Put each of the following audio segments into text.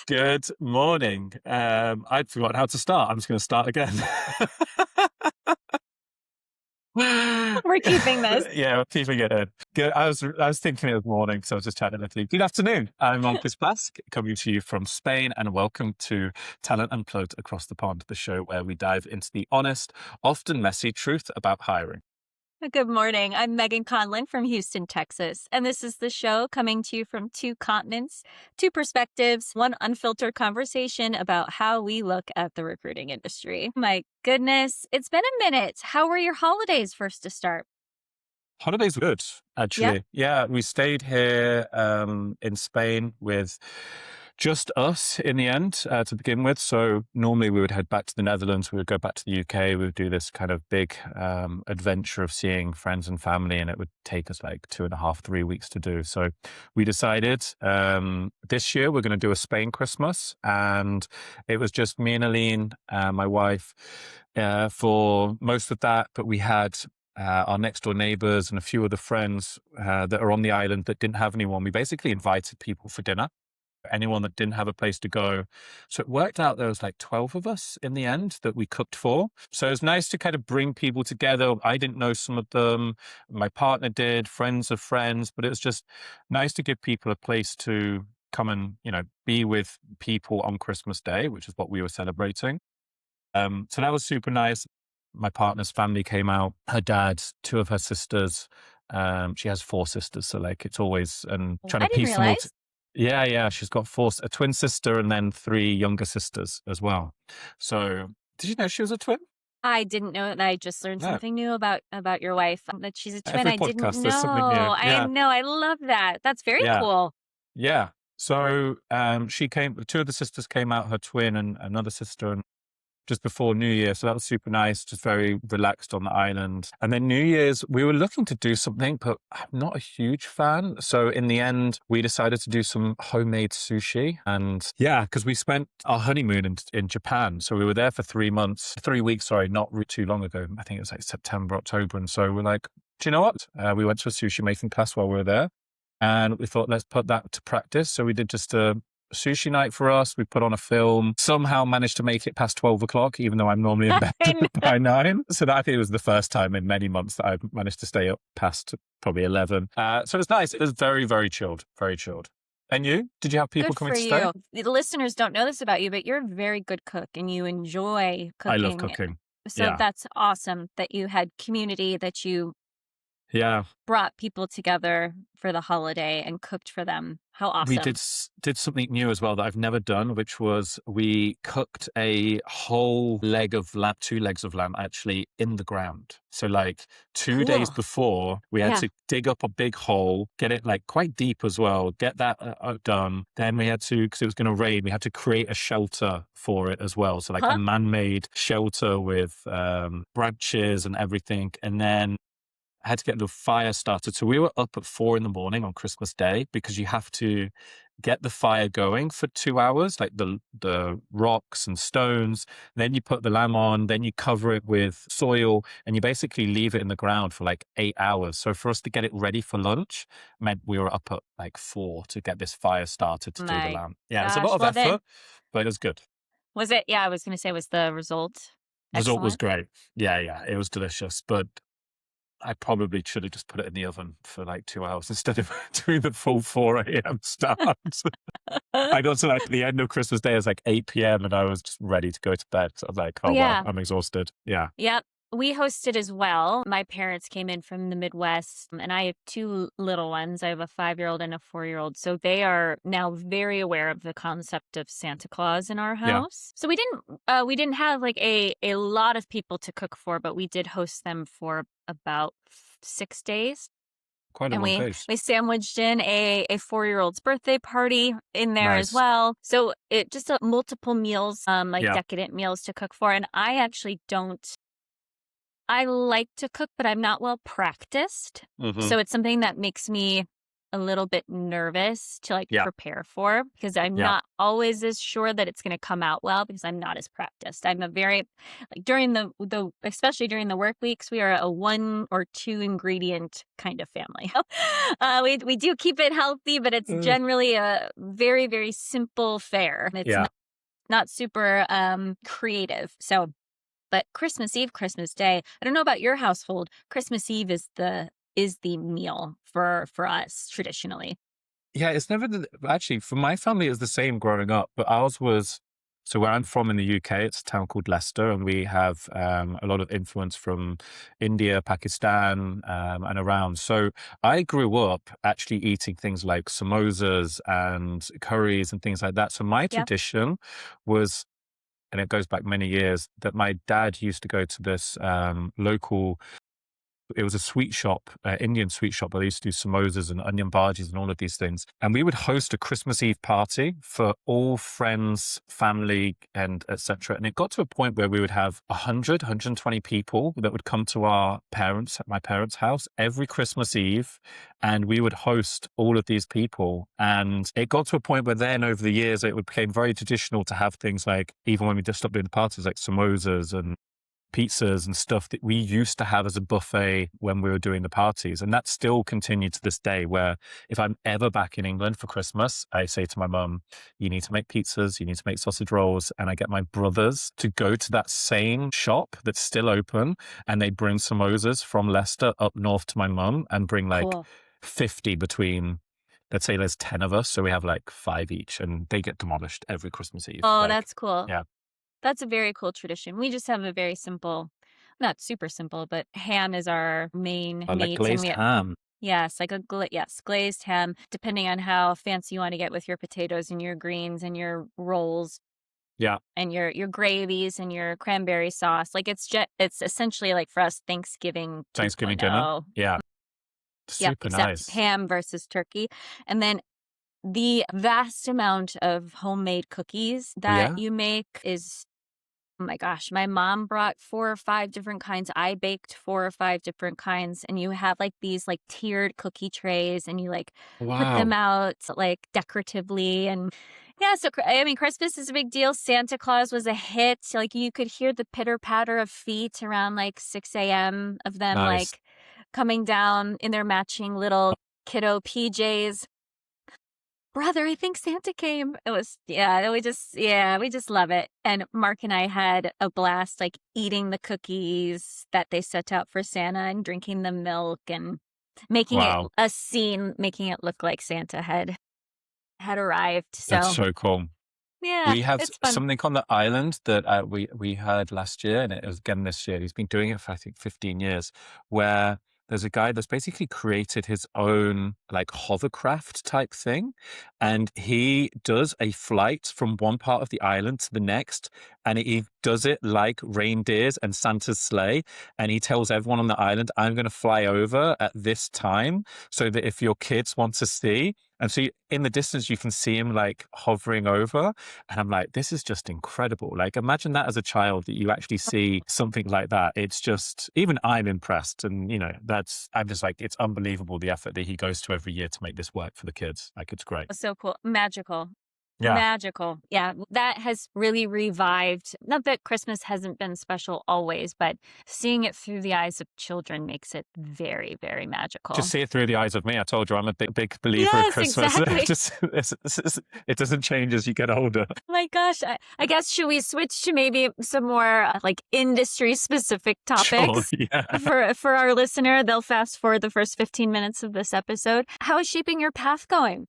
Good morning. I'd forgotten how to start. I'm just going to start again. We're keeping this. Yeah, we're keeping it in. Good. I was thinking it was morning, so I was just chatting with you. Good afternoon. I'm Marcus Plask, coming to you from Spain, and welcome to Talent Unplugged Across the Pond, the show where we dive into the honest, often messy truth about hiring. Good morning. I'm Megan Conlon from Houston, Texas, and this is the show coming to you from two continents, two perspectives, one unfiltered conversation about how we look at the recruiting industry. My goodness, it's been a minute. How were your holidays first to start? Holidays were good, Yeah. actually. Yeah, we stayed here in Spain with just us in the end to begin with. So normally we would head back to the Netherlands, we would go back to the UK, we would do this kind of big adventure of seeing friends and family, and it would take us like 2.5, 3 weeks to do. So we decided this year we're going to do a Spain Christmas, and it was just me and Aline, my wife, for most of that, but we had our next door neighbors and a few other friends that are on the island that didn't have anyone. We basically invited people for dinner, anyone that didn't have a place to go. So it worked out there was like 12 of us in the end that we cooked for. So it was nice to kind of bring people together. I didn't know some of them. My partner did, friends of friends, but it was just nice to give people a place to come and, be with people on Christmas Day, which is what we were celebrating. So that was super nice. My partner's family came out, her dad, two of her sisters. She has 4 sisters. So like it's always, and trying I to didn't piece them all. realize. Yeah. She's got a twin sister and then 3 younger sisters as well. So did you know she was a twin? I didn't know that. I just learned No. something new about your wife, that she's a twin. Every I didn't podcast, there's something new. know. I Yeah. know. I love that. That's very Yeah. cool. Yeah. So she came, 2 of the sisters came out, her twin and another sister, and just before New Year. So that was super nice, just very relaxed on the island. And then New Year's, we were looking to do something, but I'm not a huge fan. So in the end, we decided to do some homemade sushi. And yeah, because we spent our honeymoon in Japan. So we were there for 3 weeks, sorry, not too long ago. I think it was like September, October. And so we're like, do you know what? We went to a sushi making class while we were there. And we thought, let's put that to practice. So we did just a sushi night for us. We put on a film, somehow managed to make it past 12 o'clock, even though I'm normally in bed by 9. So that, I think it was the first time in many months that I've managed to stay up past probably 11. So it was nice. It was very, very chilled, very chilled. And you? Did you have people Good coming for to stay? you. The listeners don't know this about you, but you're a very good cook and you enjoy I love cooking. cooking. So Yeah. that's awesome that you had community, that you Yeah. brought people together for the holiday and cooked for them. How We awesome. did something new as well that I've never done, which was we cooked a whole leg of lamb, 2 legs of lamb actually in the ground. So like 2 days Cool. before, we had Yeah. to dig up a big hole, get it like quite deep as well, get that done. Then we had to, because it was going to rain, we had to create a shelter for it as well. So like a man-made shelter with branches and everything. And then I had to get the fire started. So we were up at 4 a.m. on Christmas Day, because you have to get the fire going for 2 hours, like the rocks and stones. Then you put the lamb on, then you cover it with soil, and you basically leave it in the ground for like 8 hours. So for us to get it ready for lunch meant we were up at like 4 to get this fire started to do the My lamb. Yeah, it was a lot gosh. of Well, then, effort, but it was good. was it? Yeah, I was going to say, was the result Result was excellent? great. Yeah, it was delicious, but I probably should have just put it in the oven for like 2 hours instead of doing the full 4 a.m. start. I got to like the end of Christmas Day, it was like 8 p.m. and I was just ready to go to bed. So I was like, oh, Yeah. wow, I'm exhausted. Yeah. Yep. We hosted as well. My parents came in from the Midwest, and I have 2 little ones. I have a 5-year-old and a 4-year-old. So they are now very aware of the concept of Santa Claus in our Yeah. house. So we didn't have like a lot of people to cook for, but we did host them for about 6 days. Quite a And long we pace. sandwiched in a 4-year-old's birthday party in there as Nice. well. So it just multiple meals, like Yeah. decadent meals to cook for. And I actually don't. I like to cook, but I'm not well practiced. Mhm. So it's something that makes me a little bit nervous to like Yeah. prepare for because I'm Yeah. not always as sure that it's going to come out well because I'm not as practiced. I'm a very like during the especially during the work weeks, we are a one or two ingredient kind of family. We do keep it healthy, but it's Mm. generally a very very simple fare. It's Yeah. not super creative. So but Christmas Eve, Christmas Day, I don't know about your household. Christmas Eve is the meal for us traditionally. Yeah, it's never actually, for my family, it was the same growing up, but ours was, so where I'm from in the UK, it's a town called Leicester, and we have a lot of influence from India, Pakistan, and around. So I grew up actually eating things like samosas and curries and things like that. So my Yep. tradition was, and it goes back many years, that my dad used to go to this local, it was a sweet shop, Indian sweet shop, where they used to do samosas and onion bhajis and all of these things. And we would host a Christmas Eve party for all friends, family, and etc. And it got to a point where we would have 100, 120 people that would come to my parents' house every Christmas Eve. And we would host all of these people. And it got to a point where then over the years, it became very traditional to have things like, even when we just stopped doing the parties, like samosas and pizzas and stuff that we used to have as a buffet when we were doing the parties. And that still continued to this day, where if I'm ever back in England for Christmas, I say to my mum, you need to make pizzas, you need to make sausage rolls. And I get my brothers to go to that same shop that's still open, and they bring samosas from Leicester up north to my mum and bring like Cool. 50 between, let's say there's 10 of us. So we have like 5 each, and they get demolished every Christmas Eve. Oh, Like, that's cool. yeah. That's a very cool tradition. We just have a very simple, not super simple, but ham is our main I like meat, and glazed we ham. yes, like a yes, glazed ham, depending on how fancy you want to get with your potatoes and your greens and your rolls Yeah. and your gravies and your cranberry sauce. Like it's essentially like for us Thanksgiving Thanksgiving dinner. 2.0. Yeah. Yep, Super except nice. ham versus turkey. And then the vast amount of homemade cookies that Yeah. you make is oh my gosh, my mom brought 4 or 5 different kinds. I baked 4 or 5 different kinds, and you have, like, these, like, tiered cookie trays, and you, like, put them Wow. out, like, decoratively, and yeah, so, I mean, Christmas is a big deal. Santa Claus was a hit. Like, you could hear the pitter-patter of feet around, like, 6 a.m. of them, Nice. like, coming down in their matching little kiddo PJs. Brother, I think Santa came. It was we just love it. And Mark and I had a blast, like, eating the cookies that they set out for Santa and drinking the milk and making it Wow. a scene, making it look like Santa had arrived. That's So, so cool. yeah, We have it's fun. something on the island that we heard last year, and it was again this year. He's been doing it for, I think, 15 years, where there's a guy that's basically created his own like hovercraft type thing. And he does a flight from one part of the island to the next. And he does it like reindeers and Santa's sleigh. And he tells everyone on the island, I'm going to fly over at this time so that if your kids want to see, and so in the distance, you can see him like hovering over. And I'm like, this is just incredible. Like, imagine that as a child that you actually see something like that. It's just, even I'm impressed. And, I'm just like, it's unbelievable the effort that he goes to every year to make this work for the kids. Like, it's great. So cool. Magical. Yeah. Magical. Yeah, that has really revived. Not that Christmas hasn't been special always, but seeing it through the eyes of children makes it very, very Just magical. see it through the eyes of me. I told you I'm a big believer in Yes, Christmas. exactly. It doesn't change as you get older. Oh my gosh. I guess should we switch to maybe some more like industry specific Sure. topics Yeah. for our listener? They'll fast forward the first 15 minutes of this episode. How is shaping your path going?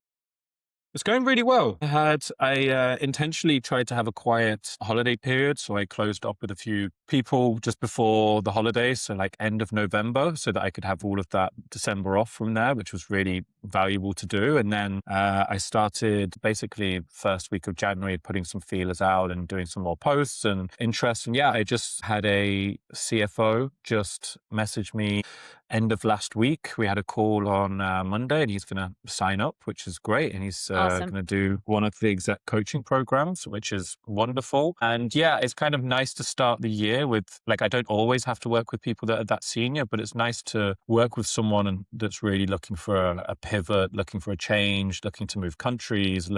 It's going really well. I intentionally tried to have a quiet holiday period, so I closed up with a few people just before the holidays, so like end of November, so that I could have all of that December off from there, which was really valuable to do. And then I started basically first week of January putting some feelers out and doing some more posts and interest. And yeah, I just had a CFO just message me end of last week. We had a call on Monday, and he's going to sign up, which is great. And he's going Awesome. to do one of the exec coaching programs, which is wonderful. And yeah, it's kind of nice to start the year with, like, I don't always have to work with people that are that senior, but it's nice to work with someone that's really looking for a pivot, looking for a change, looking to move countries,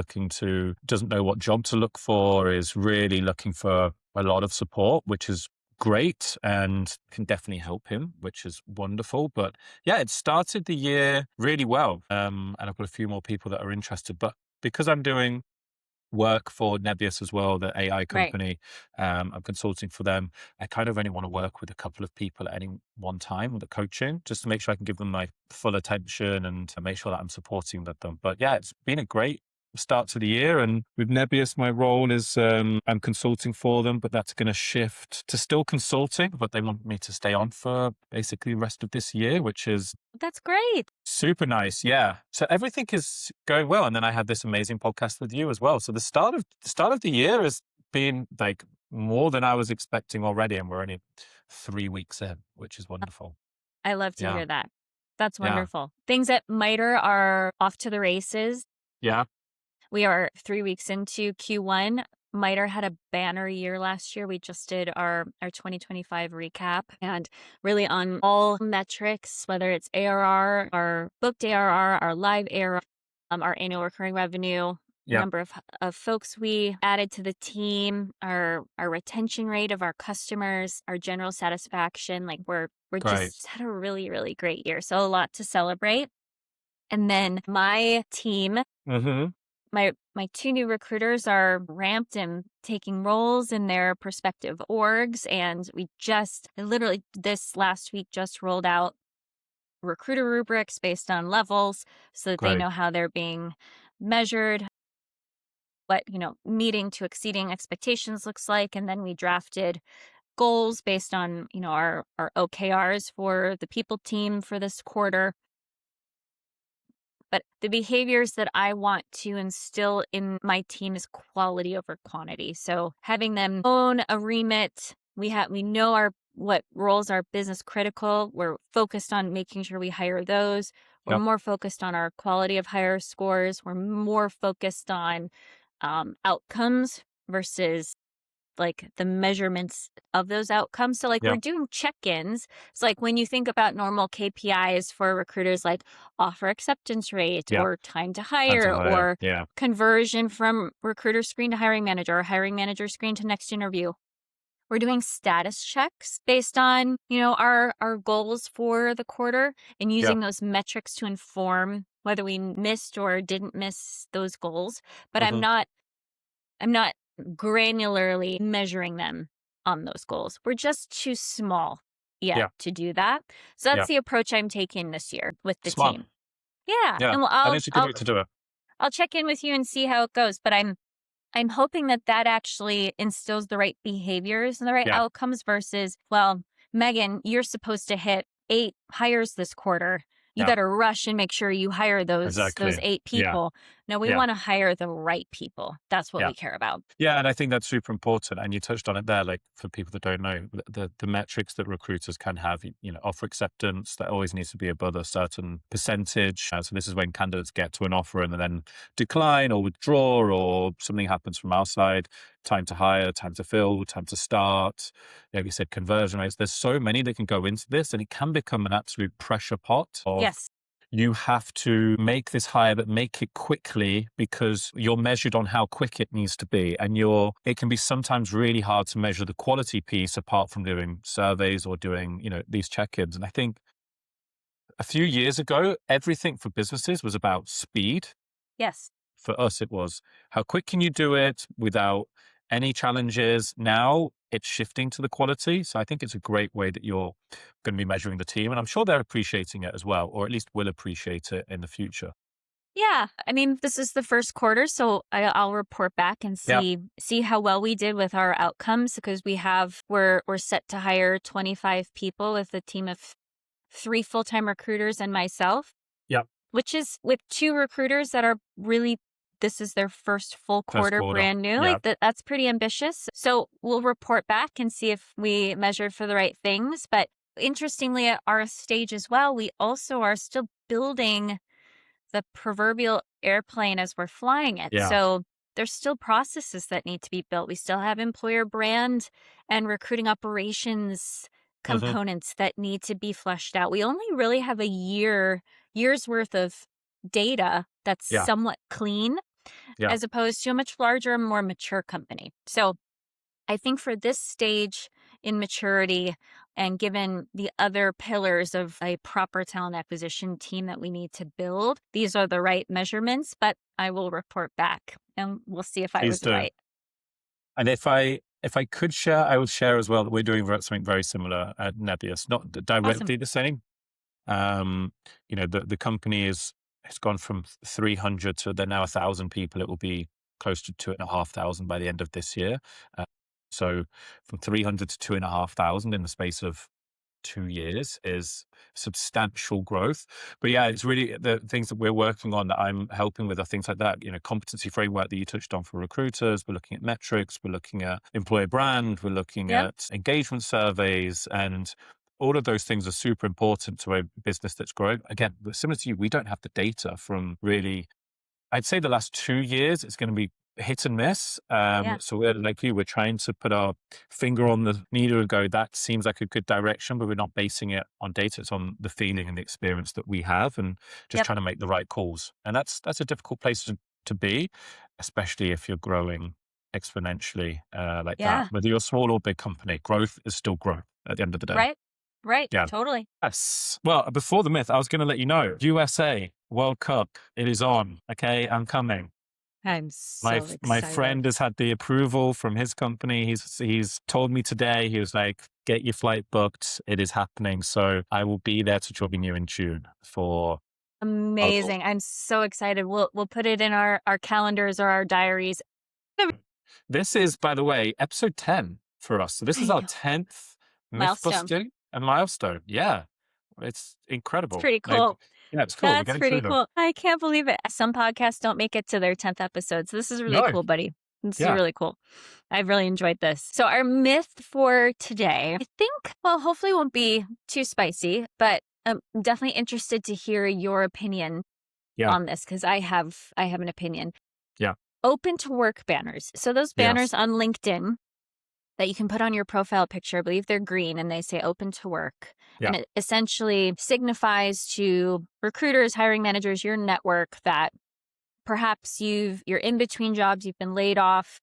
doesn't know what job to look for, is really looking for a lot of support, which is great and can definitely help him, which is wonderful. But yeah, it started the year really well. And I've got a few more people that are interested. But because I'm doing work for Nebius as well, the AI Right. company, I'm consulting for them. I kind of only want to work with a couple of people at any one time with the coaching, just to make sure I can give them my full attention and to make sure that I'm supporting them. But yeah, it's been a great start to the year. And with Nebius, my role is I'm consulting for them, but that's going to shift to still consulting, but they want me to stay on for basically the rest of this year, which is That's great. super nice. Yeah. So everything is going well. And then I had this amazing podcast with you as well. So the start of the year has been like more than I was expecting already. And we're only 3 weeks in, which is wonderful. I love to Yeah. hear that. That's Yeah. wonderful. Things at Mitre are off to the races. Yeah. We are 3 weeks into Q1. Mitre had a banner year last year. We just did our 2025 recap, and really on all metrics, whether it's ARR, our booked ARR, our live ARR, our annual recurring revenue, Yeah. number of folks we added to the team, our retention rate of our customers, our general satisfaction. Like we're Great. just had a really, really great year. So a lot to celebrate. And then my team, Mm-hmm. my two new recruiters are ramped and taking roles in their respective orgs. And we just literally this last week just rolled out recruiter rubrics based on levels so that they Great. know how they're being measured, what, meeting to exceeding expectations looks like. And then we drafted goals based on, our OKRs for the people team for this quarter. But the behaviors that I want to instill in my team is quality over quantity. So having them own a remit, we know what roles are business critical. We're focused on making sure we hire those. We're Yep. more focused on our quality of hire scores. We're more focused on outcomes versus like the measurements of those outcomes. So like we're Yep. doing check-ins. It's like when you think about normal KPIs for recruiters, like offer acceptance rate Yep. or time to Time to hire hire. or Yeah. conversion from recruiter screen to hiring manager or hiring manager screen to next interview. We're doing status checks based on, our goals for the quarter and Yep. using those metrics to inform whether we missed or didn't miss those goals. But Mm-hmm. I'm not granularly measuring them on those goals. We're just too small yet Yeah. to do that. So that's Yeah. the approach I'm taking this year with the Smart. team. Yeah, Yeah. and I think it's a good way to do it. I'll check in with you and see how it goes. But I'm hoping that actually instills the right behaviors and the right Yeah. outcomes versus, well, Megan, you're supposed to hit 8 hires this quarter. You Yeah. better rush and make sure you hire those Exactly. 8 Yeah. people. No, we Yeah. want to hire the right people. That's what Yeah. we care about. Yeah, and I think that's super important. And you touched on it there, like for people that don't know, the metrics that recruiters can have, offer acceptance that always needs to be above a certain percentage. So this is when candidates get to an offer and then decline or withdraw or something happens from our side. Time to hire, time to fill, time to start. You said conversion rates. There's so many that can go into this, and it can become an absolute pressure pot of Yes. you have to make this hire, but make it quickly because you're measured on how quick it needs to be. And it can be sometimes really hard to measure the quality piece apart from doing surveys or doing, these check-ins. And I think a few years ago, everything for businesses was about speed. Yes. For us, it was how quick can you do it without any challenges. Now it's shifting to the quality. So I think it's a great way that you're going to be measuring the team. And I'm sure they're appreciating it as well, or at least will appreciate it in the future. Yeah. I mean, this is the first quarter, so I'll report back and Yeah. see how well we did with our outcomes because we're set to hire 25 people with a team of 3 full-time recruiters and myself. Yeah. Which is with 2 recruiters that are really, this is their first full First quarter quarter. brand new. Yeah. Like that's pretty ambitious. So we'll report back and see if we measured for the right things. But Interestingly, at our stage as well, we also are still building the proverbial airplane as we're flying it. Yeah. So there's still processes that need to be built. We still have employer brand and recruiting operations Hmm. components that need to be fleshed out. We only really have a year's worth of data that's Yeah. somewhat clean Yeah. as opposed to a much larger, more mature company. So I think for this stage in maturity and given the other pillars of a proper talent acquisition team that we need to build, these are the right measurements, but I will report back and we'll see if I Please was do. right. And if I could share, I would share as well that we're doing something very similar at Nebius, not Awesome. directly the same. Um, the company has gone from 300 to they're now 1,000 people. It will be close to 2,500 by the end of this year. Uh, so from 300 to 2,500 in the space of 2 years is substantial growth. But yeah, it's really the things that we're working on that I'm helping with are things like that, competency framework that you touched on for recruiters. We're looking at metrics, we're looking at employer brand, we're looking Yep. at engagement surveys, and all of those things are super important to a business that's growing. Again, similar to you, we don't have the data from really, I'd say the last 2 years, it's going to be hit and miss. Yeah. So we're like you, we're trying to put our finger on the needle and go, that seems like a good direction, but we're not basing it on data. It's on the feeling and the experience that we have and just Yep. trying to make the right calls. And that's a difficult place to be, especially if you're growing exponentially like that. Yeah. Whether you're a small or big company, growth is still growth at the end of the day. Right. Right. Yeah. Totally. Yes. Well, before the myth, I was going to let you know, USA World Cup, it is on. Okay, I'm coming. I'm My so my excited. friend has had the approval from his company. He's told me today. He was like, "Get your flight booked. It is happening." So I will be there to join you in June for our little. Amazing. I'm so excited. We'll put it in our calendars or our diaries. This is, by the way, episode 10 for us. So this is I our know. 10th myth Milestone. busting and milestone. Yeah, it's It's incredible. pretty Like, cool. yeah, it's cool. We're That's getting pretty through them. cool. I can't believe it. Some podcasts don't make it to their 10th episode. So this is really No, cool, buddy. This is yeah, really cool. I've really enjoyed this. So our myth for today, I think, well, hopefully won't be too spicy, but I'm definitely interested to hear your opinion yeah, on this because I have an opinion. yeah, Open to work banners. So those banners yes, on LinkedIn that you can put on your profile picture. I believe they're green and they say open to work. yeah, And it essentially signifies to recruiters, hiring managers, your network that perhaps you're in between jobs, you've been laid off,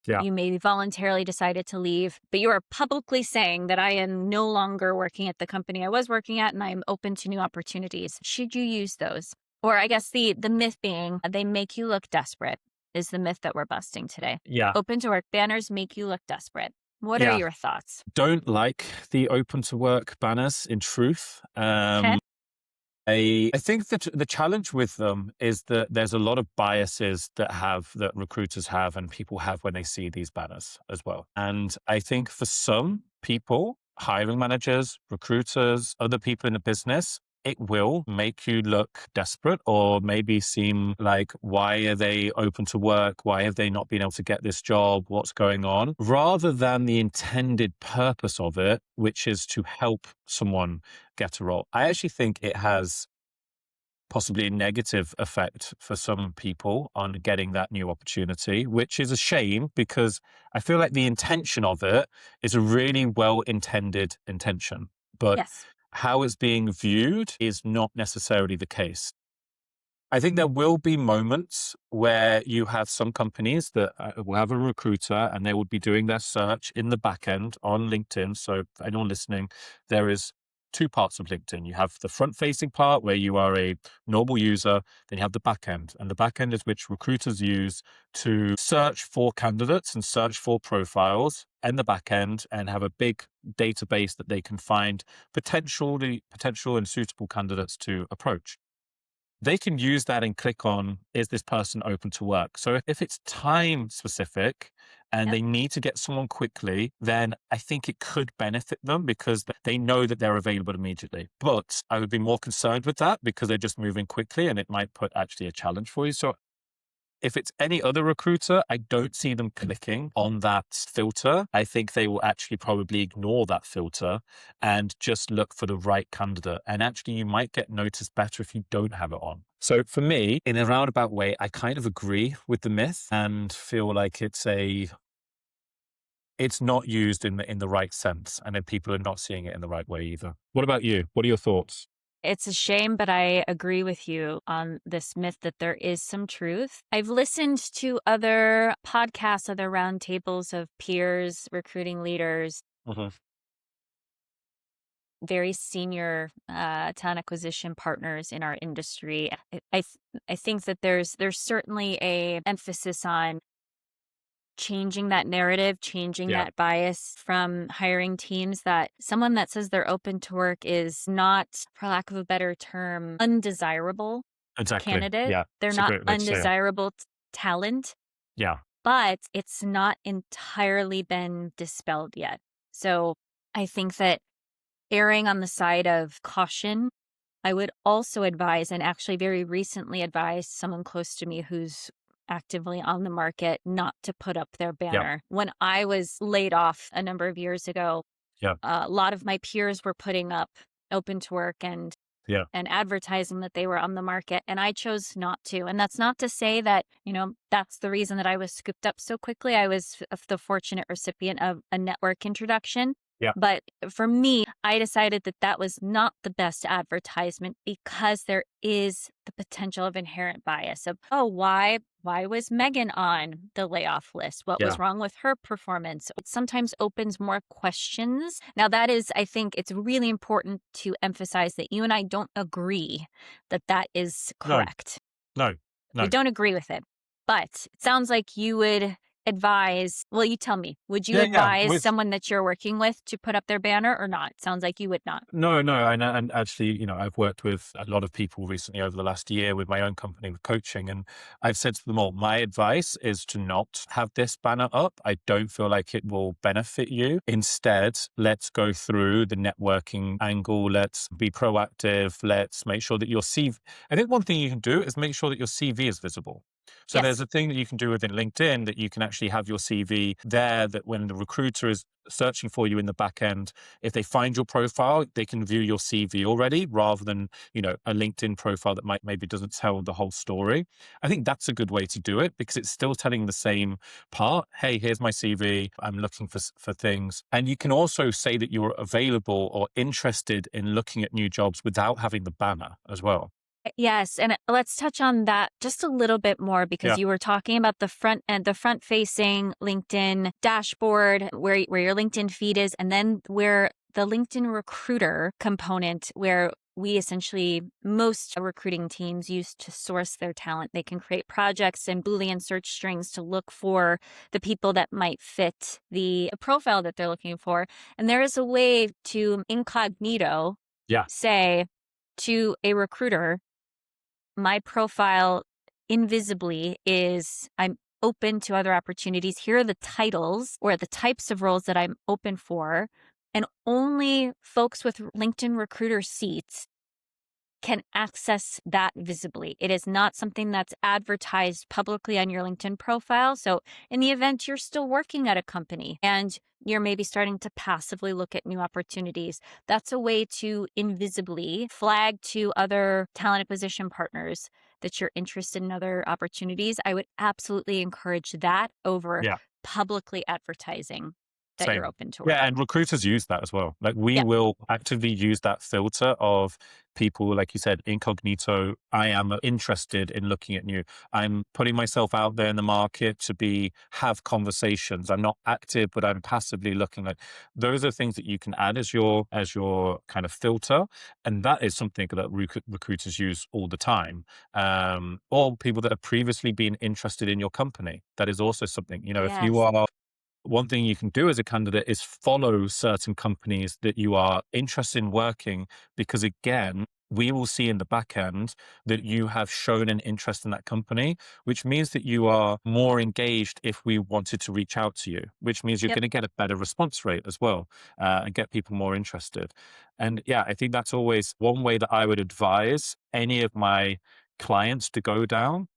yeah. you maybe voluntarily decided to leave, but you are publicly saying that I am no longer working at the company I was working at and I'm open to new opportunities. Should you use those? Or I guess the myth being they make you look desperate is the myth that we're busting today. Yeah. Open to work banners make you look desperate. What are Yeah. your thoughts? Don't like the open to work banners in truth. Okay. I think that the challenge with them is that there's a lot of biases that recruiters have and people have when they see these banners as well. And I think for some people, hiring managers, recruiters, other people in the business, it will make you look desperate or maybe seem like, why are they open to work? Why have they not been able to get this job? What's going on? Rather than the intended purpose of it, which is to help someone get a role. I actually think it has possibly a negative effect for some people on getting that new opportunity, which is a shame because I feel like the intention of it is a really well-intended intention. But Yes. how it's being viewed is not necessarily the case. I think there will be moments where you have some companies that will have a recruiter and they will be doing their search in the back end on LinkedIn. So for anyone listening, there is two parts of LinkedIn. You have the front facing part where you are a normal user, then you have the back end. And the back end is which recruiters use to search for candidates and search for profiles in the back end and have a big database that they can find potential and suitable candidates to approach. They can use that and click on, is this person open to work? So if it's time specific and Yep. they need to get someone quickly, then I think it could benefit them because they know that they're available immediately. But I would be more concerned with that because they're just moving quickly and it might put actually a challenge for you. So If it's any other recruiter, I don't see them clicking on that filter. I think they will actually probably ignore that filter and just look for the right candidate. And actually, you might get noticed better if you don't have it on. So for me, in a roundabout way, I kind of agree with the myth and feel like it's not used in the right sense, and then people are not seeing it in the right way either. What about you? What are your thoughts? It's a shame, but I agree with you on this myth that there is some truth. I've listened to other podcasts, other roundtables of peers, recruiting leaders, Mhm. very senior talent acquisition partners in our industry. I think that there's certainly a emphasis on changing that narrative, changing Yeah, that bias from hiring teams that someone that says they're open to work is not, for lack of a better term, undesirable exactly. candidate. Yeah, They're it's a not great way to say it. undesirable talent, Yeah, but it's not entirely been dispelled yet. So I think that erring on the side of caution, I would also advise, and actually very recently advised someone close to me who's actively on the market not to put up their yeah, banner. When I was laid off a number of years ago, yeah, a lot of my peers were putting up open to work yeah. and advertising that they were on the market, and I chose not to. And that's not to say that, that's the reason that I was scooped up so quickly. I was the fortunate recipient of a network introduction. Yeah. But for me, I decided that that was not the best advertisement because there is the potential of inherent bias of, oh, why was Megan on the layoff list? What was Yeah. wrong with her performance? It sometimes opens more questions. Now, that is, I think it's really important to emphasize that you and I don't agree that that is No, correct. no, We no. don't agree with it. But it sounds like you would advise, well, you tell me, would you Yeah, yeah. advise With someone that you're working with to put up their banner or not? Sounds like you would not. No, no, and actually, I've worked with a lot of people recently over the last year with my own company with coaching, and I've said to them all, my advice is to not have this banner up. I don't feel like it will benefit you. Instead, let's go through the networking angle. Let's be proactive. Let's make sure that your CV. I think one thing you can do is make sure that your CV is visible. So there's Yes. a thing that you can do within LinkedIn that you can actually have your CV there, that when the recruiter is searching for you in the back end, if they find your profile, they can view your CV already rather than, a LinkedIn profile that might maybe doesn't tell the whole story. I think that's a good way to do it because it's still telling the same part. Hey, here's my CV. I'm looking for things. And you can also say that you're available or interested in looking at new jobs without having the banner as well. Yes, and let's touch on that just a little bit more because Yeah. you were talking about the front facing LinkedIn dashboard where your LinkedIn feed is, and then where the LinkedIn recruiter component where we essentially most recruiting teams use to source their talent. They can create projects and Boolean search strings to look for the people that might fit the profile that they're looking for. And there is a way to incognito Yeah. say to a recruiter, my profile invisibly is I'm open to other opportunities. Here are the titles or the types of roles that I'm open for. And only folks with LinkedIn recruiter seats can access that visibly. It is not something that's advertised publicly on your LinkedIn profile. So, in the event you're still working at a company and you're maybe starting to passively look at new opportunities, that's a way to invisibly flag to other talent acquisition partners that you're interested in other opportunities. I would absolutely encourage that over Yeah. publicly advertising that you're Same. open to work. Yeah, and recruiters use that as well. Like we Yep. will actively use that filter of people, like you said, incognito. I am interested in looking at new. I'm putting myself out there in the market to have conversations. I'm not active, but I'm passively looking. Like those are things that you can add as your kind of filter, and that is something that recruiters use all the time. Or people that have previously been interested in your company. That is also something. If you Yes. are one thing you can do as a candidate is follow certain companies that you are interested in working, because again, we will see in the back end that you have shown an interest in that company, which means that you are more engaged if we wanted to reach out to you, which means you're Yep. going to get a better response rate as well, and get people more interested. And yeah, I think that's always one way that I would advise any of my clients to go down.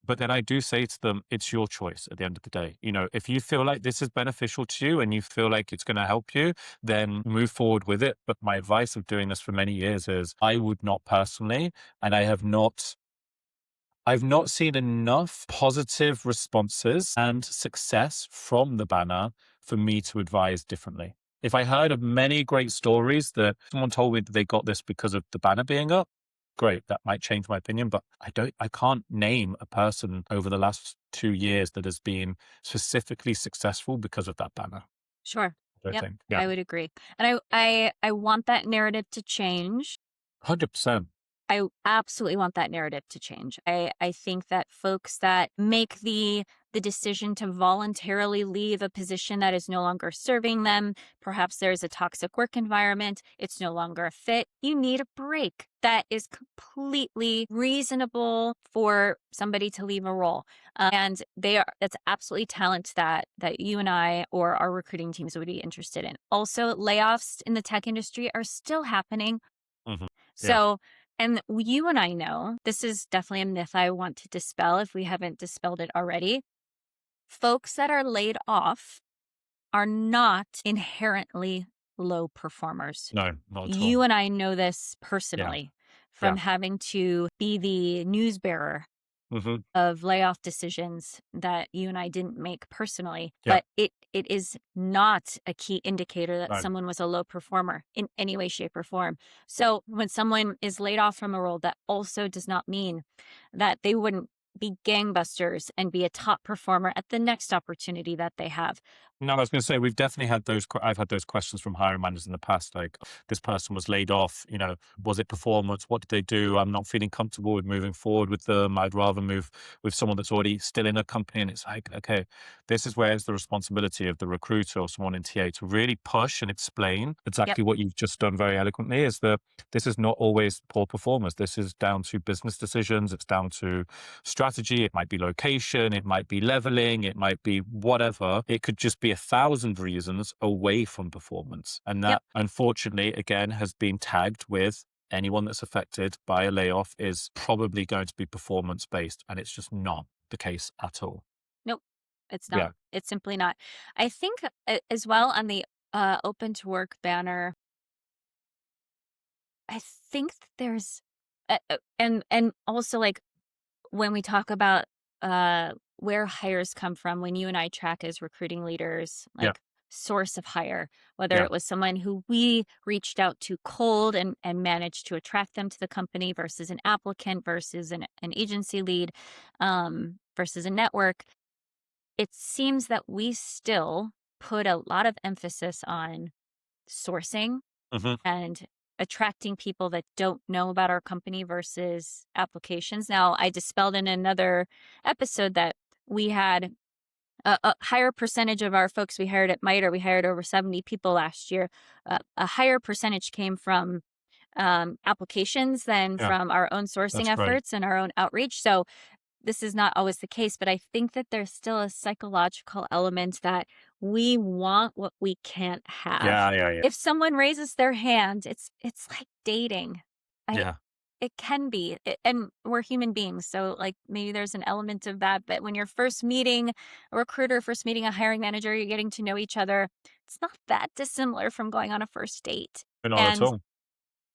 But then I do say to them, it's your choice at the end of the day. If you feel like this is beneficial to you and you feel like it's going to help you, then move forward with it. But my advice of doing this for many years is I would not personally, and I've not seen enough positive responses and success from the banner for me to advise differently. If I heard of many great stories that someone told me that they got this because of the banner being up, great, that might change my opinion, but I can't name a person over the last 2 years that has been specifically successful because of that banner. Sure. I don't Yep. think. Yeah. I would agree. And I want that narrative to change. 100%. I absolutely want that narrative to change. I think that folks that make the decision to voluntarily leave a position that is no longer serving them, perhaps there's a toxic work environment, it's no longer a fit, you need a break. That is completely reasonable for somebody to leave a role. And that's absolutely talent that you and I or our recruiting teams would be interested in. Also, layoffs in the tech industry are still happening. Hmm. Yeah. So, and you and I know this is definitely a myth I want to dispel if we haven't dispelled it already. Folks that are laid off are not inherently low performers. No, not at all. You and I know this Yeah. personally from Yeah. having to be the news bearer Hmm. of layoff decisions that you and I didn't make personally, Yeah. but it is not a key indicator that No. someone was a low performer in any way, shape, or form. So when someone is laid off from a role, that also does not mean that they wouldn't be gangbusters and be a top performer at the next opportunity that they have. No, I was going to say we've definitely had those. I've had those questions from hiring managers in the past. Like, this person was laid off. Was it performance? What did they do? I'm not feeling comfortable with moving forward with them. I'd rather move with someone that's already still in a company. And it's like, okay, this is where it's the responsibility of the recruiter or someone in TA to really push and explain Yep, exactly what you've just done very eloquently. Is that this is not always poor performers. This is down to business decisions. It's down to strategy. It might be location. It might be leveling. It might be whatever. It could just be 1,000 reasons away from performance. And yep, that, unfortunately, again, has been tagged with anyone that's affected by a layoff is probably going to be performance based. And it's just not the case at all. nope, it's not. Yeah. It's simply not. I think as well on the open to work banner, I think that there's and also like when we talk about where hires come from, when you and I track as recruiting leaders, Yeah. like source of hire, whether Yeah. it was someone who we reached out to cold and managed to attract them to the company versus an applicant versus an agency lead versus a network, it seems that we still put a lot of emphasis on sourcing Hmm. and attracting people that don't know about our company versus applications. Now, I dispelled in another episode that we had a higher percentage of our folks we hired at Mitre. We hired over 70 people last year. A higher percentage came from applications than Yeah. from our own sourcing That's great. efforts and our own outreach. So this is not always the case, but I think that there's still a psychological element that we want what we can't have. Yeah. Yeah. Yeah. If someone raises their hand, it's like dating. I Yeah. It can be. And we're human beings, so like maybe there's an element of that, but when you're first meeting a recruiter, first meeting a hiring manager, you're getting to know each other. It's not that dissimilar from going on a first date. Not at And all.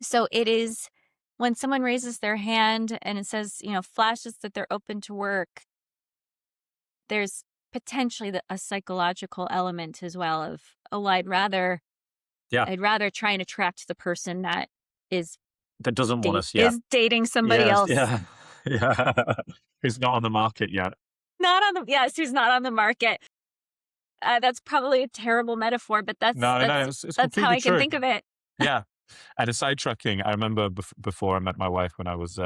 so it is when someone raises their hand and it says, flashes that they're open to work, there's potentially a psychological element as well of, oh, Yeah. I'd rather try and attract the person that is That doesn't want us yet. is dating somebody Yes. else. Yeah. Yeah. Who's not on the market yet. Not on the yes, who's not on the market. That's probably a terrible metaphor, but that's No, no, that's it's that's how completely I can true. think of it. Yeah. And aside tracking, I remember before I met my wife when I was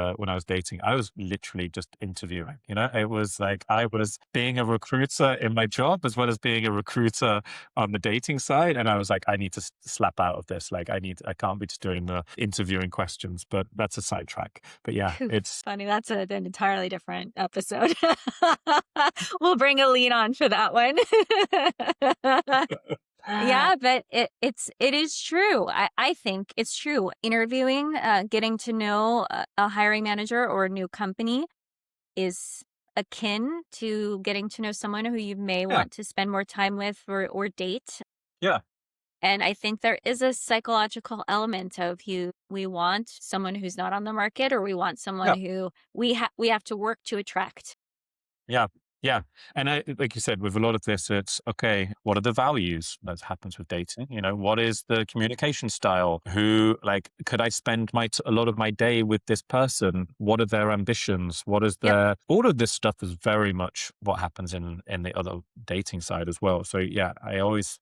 dating, I was literally just interviewing. It was like I was being a recruiter in my job as well as being a recruiter on the dating side, and I was like, I need to slap out of this. Like, I can't be just doing the interviewing questions. But that's a sidetrack. But yeah, Phew, it's funny. That's an entirely different episode. We'll bring a lead on for that one. Yeah, but it is true. I think it's true. Interviewing, getting to know a hiring manager or a new company is akin to getting to know someone who you may Yeah. want to spend more time with or date. Yeah. And I think there is a psychological element of we want someone who's not on the market, or we want someone Yeah. who we have to work to attract. Yeah. Yeah. And like you said, with a lot of this, it's okay, what are the values that happens with dating? What is the communication style? Could I spend a lot of my day with this person? What are their ambitions? Yep. All of this stuff is very much what happens in the other dating side as well. So yeah, I always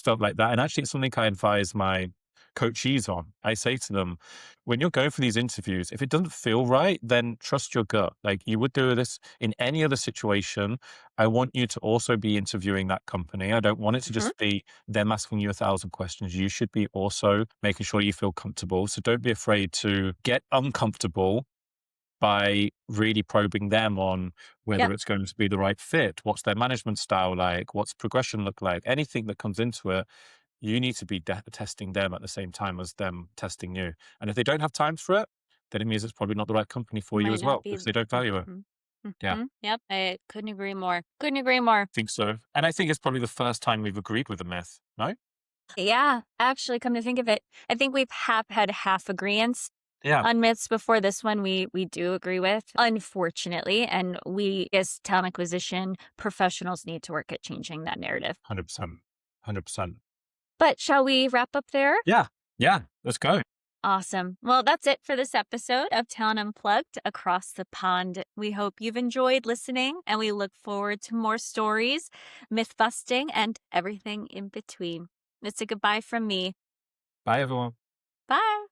felt like that. And actually it's something I advise my coachees on. I say to them, when you're going for these interviews, if it doesn't feel right, then trust your gut. Like you would do this in any other situation. I want you to also be interviewing that company. I don't want it to Mhm. just be them asking you 1,000 questions. You should be also making sure you feel comfortable. So don't be afraid to get uncomfortable by really probing them on whether Yep. it's going to be the right fit. What's their management style like? What's progression look like? Anything that comes into it, you need to be testing them at the same time as them testing you. And if they don't have time for it, then it means it's probably not the right company for you Might as not well be. because they don't value it. Mhm. Yeah, I Yep. I couldn't agree more. Couldn't agree more. think so. And I think it's probably the first time we've agreed with a myth. No? Yeah, actually, come to think of it, I think we've had half agreements Yeah, on myths before. This one we do agree with, unfortunately, and we as talent acquisition professionals need to work at changing that narrative. 100%. 100%. But shall we wrap up there? Yeah, yeah, let's go. Awesome. Well, that's it for this episode of Town Unplugged Across the Pond. We hope you've enjoyed listening, and we look forward to more stories, myth busting, and everything in between. It's a goodbye from me. Bye, everyone. Bye.